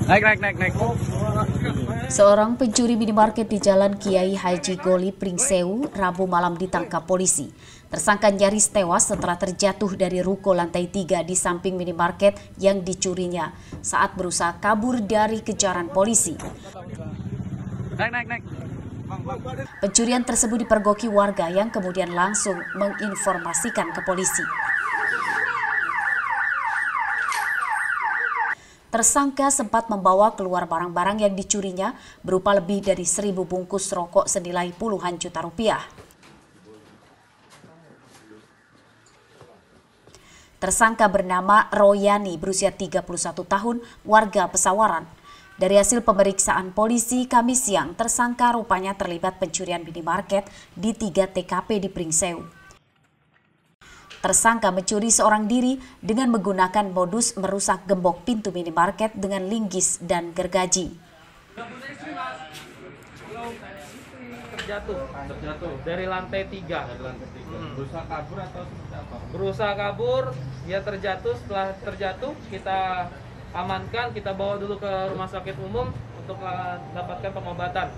Naik. Seorang pencuri minimarket di Jalan Kiai Haji Goli Pringsewu Rabu malam ditangkap polisi. Tersangka nyaris tewas setelah terjatuh dari ruko lantai 3 di samping minimarket yang dicurinya saat berusaha kabur dari kejaran polisi. Naik. Pencurian tersebut dipergoki warga yang kemudian langsung menginformasikan ke polisi. Tersangka sempat membawa keluar barang-barang yang dicurinya berupa lebih dari 1.000 bungkus rokok senilai puluhan juta rupiah. Tersangka bernama Royani berusia 31 tahun, warga Pesawaran. Dari hasil pemeriksaan polisi Kamis siang, tersangka rupanya terlibat pencurian minimarket di 3 TKP di Pringsewu. Tersangka mencuri seorang diri dengan menggunakan modus merusak gembok pintu minimarket dengan linggis dan gergaji. Terjatuh dari lantai 3. Berusaha kabur atau apa? Berusaha kabur, dia terjatuh. Setelah terjatuh, kita amankan, kita bawa dulu ke rumah sakit umum untuk mendapatkan pengobatan.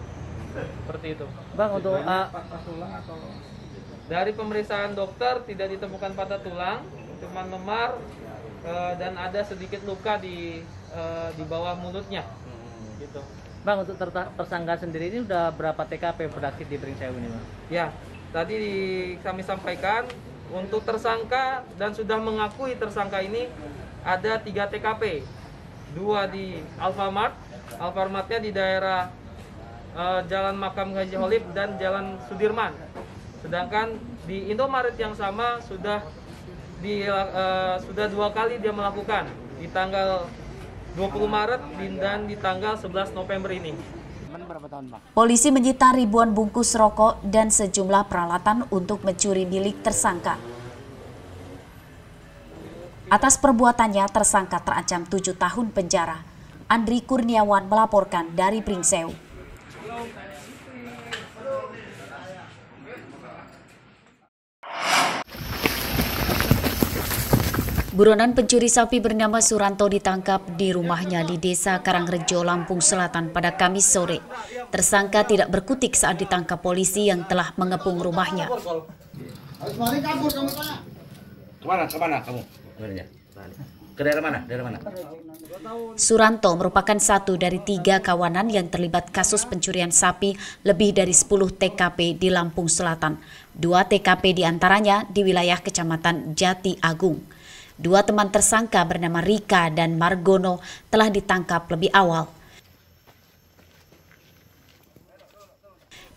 Seperti itu. Bang, untuk patah tulang atau dari pemeriksaan dokter tidak ditemukan patah tulang, cuma memar dan ada sedikit luka di bawah mulutnya. Gitu. Bang, untuk tersangka sendiri ini udah berapa TKP berakhir di Pringsewu ini, Bang? Ya, tadi kami sampaikan untuk tersangka dan sudah mengakui tersangka ini ada 3 TKP, 2 di Alfamartnya di daerah Jalan Makam Haji Holib dan Jalan Sudirman. Sedangkan di Indomaret yang sama sudah 2 kali dia melakukan di tanggal 20 Maret dan di tanggal 11 November ini. Polisi menyita ribuan bungkus rokok dan sejumlah peralatan untuk mencuri milik tersangka. Atas perbuatannya, tersangka terancam 7 tahun penjara. Andri Kurniawan melaporkan dari Pringsewu. Buronan pencuri sapi bernama Suranto ditangkap di rumahnya di Desa Karangrejo, Lampung Selatan pada Kamis sore. Tersangka tidak berkutik saat ditangkap polisi yang telah mengepung rumahnya. Kemana kamu? Ke daerah mana? Suranto merupakan satu dari 3 kawanan yang terlibat kasus pencurian sapi lebih dari 10 TKP di Lampung Selatan. 2 TKP diantaranya di wilayah Kecamatan Jati Agung. 2 teman tersangka bernama Rika dan Margono telah ditangkap lebih awal.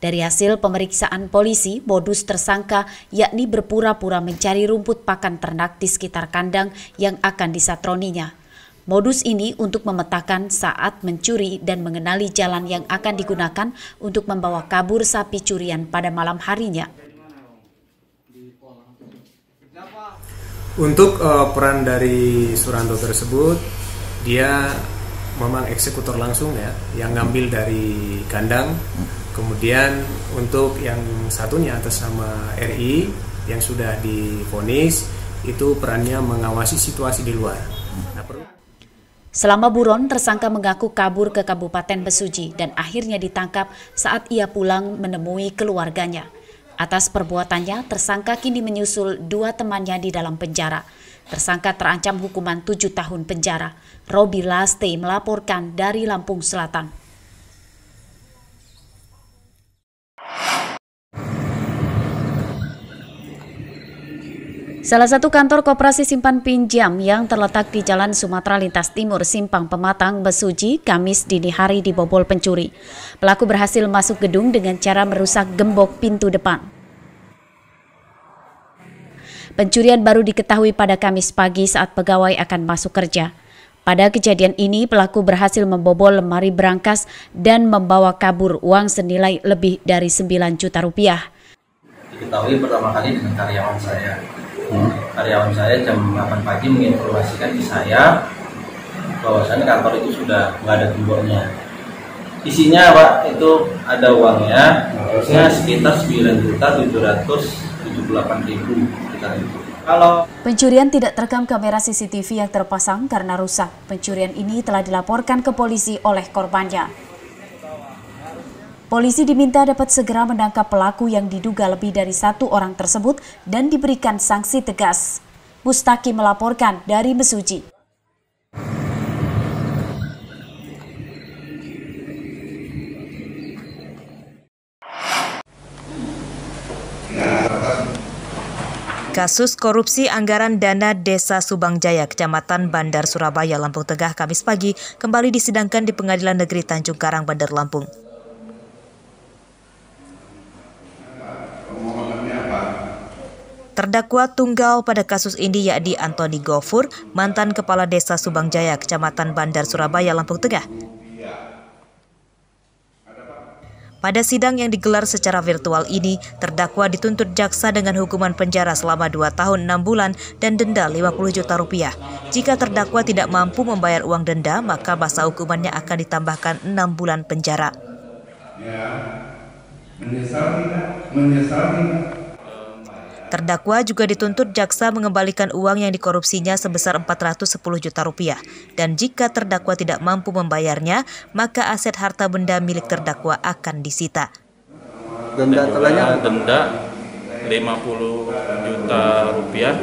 Dari hasil pemeriksaan polisi, modus tersangka yakni berpura-pura mencari rumput pakan ternak di sekitar kandang yang akan disatroninya. Modus ini untuk memetakan saat mencuri dan mengenali jalan yang akan digunakan untuk membawa kabur sapi curian pada malam harinya. Untuk peran dari Suranto tersebut, dia memang eksekutor langsung ya, yang ngambil dari kandang. Kemudian untuk yang satunya atas nama RI yang sudah divonis, itu perannya mengawasi situasi di luar. Selama buron, tersangka mengaku kabur ke Kabupaten Besuji dan akhirnya ditangkap saat ia pulang menemui keluarganya. Atas perbuatannya, tersangka kini menyusul 2 temannya di dalam penjara. Tersangka terancam hukuman 7 tahun penjara. Robi Laste melaporkan dari Lampung Selatan. Salah satu kantor koperasi simpan pinjam yang terletak di Jalan Sumatera Lintas Timur, Simpang Pematang, Besuji, Kamis dini hari dibobol pencuri. Pelaku berhasil masuk gedung dengan cara merusak gembok pintu depan. Pencurian baru diketahui pada Kamis pagi saat pegawai akan masuk kerja. Pada kejadian ini, pelaku berhasil membobol lemari berangkas dan membawa kabur uang senilai lebih dari 9 juta rupiah. Diketahui pertama kali dengan karyawan saya. Karyawan saya jam 8 pagi menginformasikan ke saya bahwasannya kantor itu sudah nggak ada gemboknya. Isinya Pak, itu ada uangnya sekitar 9.778.000 sekitar itu. Kalau Pencurian tidak terekam kamera CCTV yang terpasang karena rusak. Pencurian ini telah dilaporkan ke polisi oleh korbannya. Polisi diminta dapat segera menangkap pelaku yang diduga lebih dari 1 orang tersebut dan diberikan sanksi tegas. Mustaqim melaporkan dari Mesuji. Kasus korupsi anggaran dana Desa Subangjaya, Kecamatan Bandar, Surabaya, Lampung Tengah, Kamis pagi kembali disidangkan di Pengadilan Negeri Tanjung Karang, Bandar Lampung. Terdakwa tunggal pada kasus ini yakni Antoni Gofur, mantan Kepala Desa Subangjaya, Kecamatan Bandar, Surabaya, Lampung Tengah. Pada sidang yang digelar secara virtual ini, terdakwa dituntut jaksa dengan hukuman penjara selama 2 tahun 6 bulan dan denda 50 juta rupiah. Jika terdakwa tidak mampu membayar uang denda, maka masa hukumannya akan ditambahkan 6 bulan penjara. Terdakwa juga dituntut jaksa mengembalikan uang yang dikorupsinya sebesar 410 juta rupiah. Dan jika terdakwa tidak mampu membayarnya, maka aset harta benda milik terdakwa akan disita. Denda 50 juta rupiah,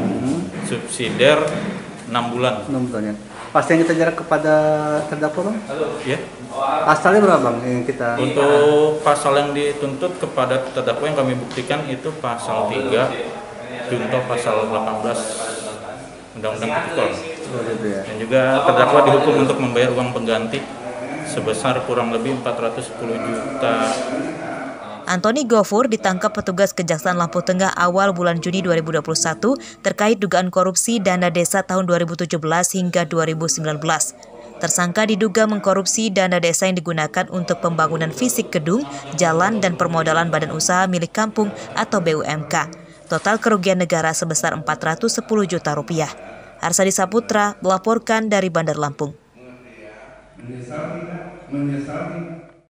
subsidiar 6 bulan. 6 bulan ya. Pasal yang kita jarak kepada terdakwa, Bang? Ya. Pasalnya berapa, Bang? Yang kita... Untuk pasal yang dituntut kepada terdakwa yang kami buktikan itu pasal 3, junto pasal 18 Undang-Undang Tipikor. Ya. Dan juga terdakwa dihukum untuk membayar uang pengganti sebesar kurang lebih 410 juta. Antoni Gofur ditangkap petugas Kejaksaan Lampung Tengah awal bulan Juni 2021 terkait dugaan korupsi dana desa tahun 2017 hingga 2019. Tersangka diduga mengkorupsi dana desa yang digunakan untuk pembangunan fisik gedung, jalan, dan permodalan badan usaha milik kampung atau BUMK. Total kerugian negara sebesar 410 juta rupiah. Arsadi Saputra melaporkan dari Bandar Lampung. Menyesal